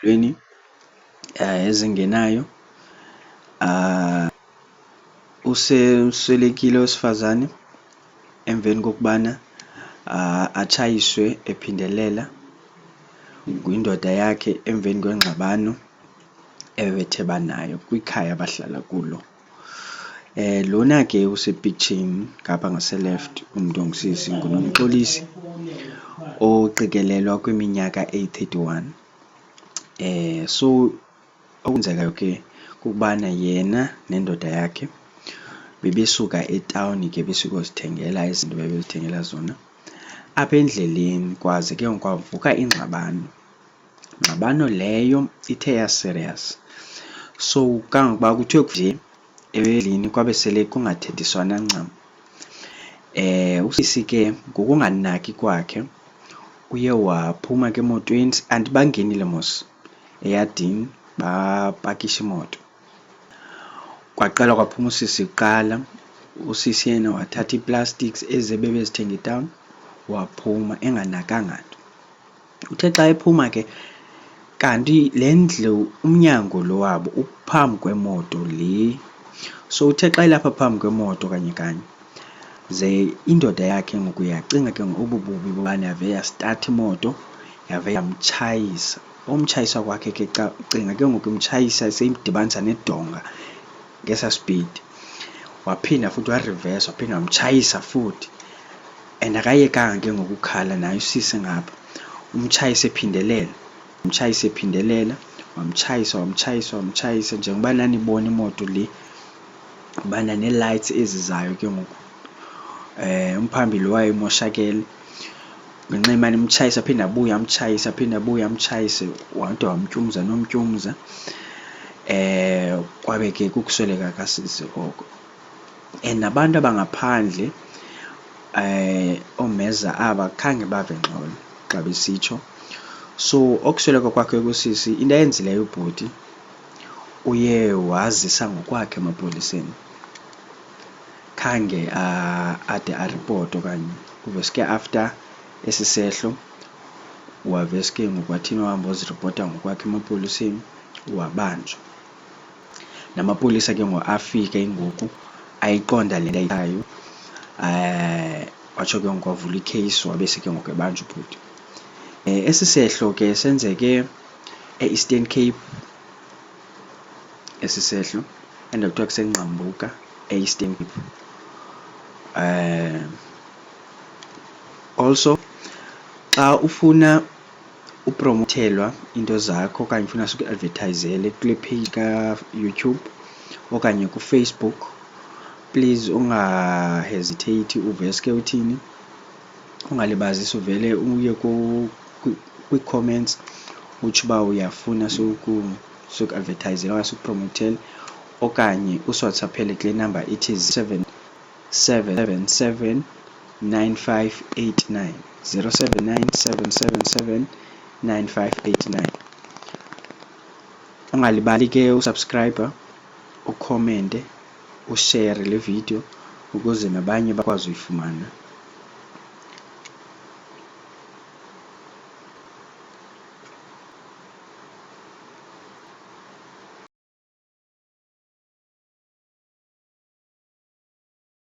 ezimbalweni ezingenayo. Uswelekile owesifazane emveni kokubana atshayiswe ephindelela kwindoda yakhe emveni kwengxabano ebethe banayo kwikhaya abahlala kulo. Lona-ke usepicture-ni ngapha ngase-left, umuntu ongusisi nguNomxolisi oqikelelwa kwiminyaka eyi-31. So okwenzekayo-ke kukubana yena nendoda yakhe bebesuka etawuni-ke besuka yozithengela izinto bebezithengela zona. Apha endleleni kwaze ke kwavuka ingxabano leyo ithe ya-serious. So kangangokuba kuthiwe nje endlini kwabe sele kungathethiswana ncam. Usisi ke ngokunganaki kwakhe uye waphuma ke emotweni, and bangenile mos eyadini bapakisha imoto. Kwaqala kwaphuma usisi kuqala, usisi yena wathatha ii-plastics ezi bebezithenga etawuni waphuma enganakanga nto. Uthe xa ephuma ke kanti le ndlu umnyango lo wabo uphambi kwemoto le. So uthe xa ilapha phambi kwemoto kanye ze indoda yakhe ngoku yacinga ke ngobu bubi bobana yave yastarta imoto yave yamtshayisa. Umtshayisa kwakhe ke cinga ke ngoku imtshayisa seyimdibanisa nedonga ngesaa speed. Waphinda futhi warivesa waphinda wamtshayisa futhi, and akayekanga ke ngoku ukhala naye usisi ngapha. Umtshayisa ephindelela wamtshayisa njengoba nanibona imoto le ubana nee-lights ezizayo ke ngoku. Umphambili wayo imoshakele ngenxa yemane imtshayisa aphinde abuye amtshayise wade wamtyumza. Kwabe ke kukusweleka kasisi oko. And nabantu abangaphandle oomeza aba khange bave ngxolo xa besitsho. So okusweleka kwakhe kusisi, into ayenzileyo ubhuti uye wazisa ngokwakhe emapoliseni. Khange ade aripote okanye kuveske after esi sehlo waveske ngoku wathini wahamba woziripota ngokwakhe emapoliseni wabanjwa. Namapolisa ke ngoku afike ngoku ayiqonda le nto ayithayo, watsho ke ngoku wavula ikheyisi wabese ke ngoku ebanjwa ubhuti. Esi sehlo ke senzeke e-Eastern Cape, esi sehlo endawo kuthiwa kuseNgqambuka e-Eastern Cape. Also xa ufuna upromothelwa into zakho okanye ufuna siku-advertayizele kule page ka-YouTube okanye kuFacebook, please ungahesitate uveske uthini, ungalibazisi uvele uye kwii-comments utsho uba uyafuna siku-advertayizela okanye sikupromothele, okanye usiwhatsappele kule number ithi 0777 9589 0797779589. Ungalibali ke usubscribe, ukomente, ushare le video ukuze nabanye bakwazi uyifumana.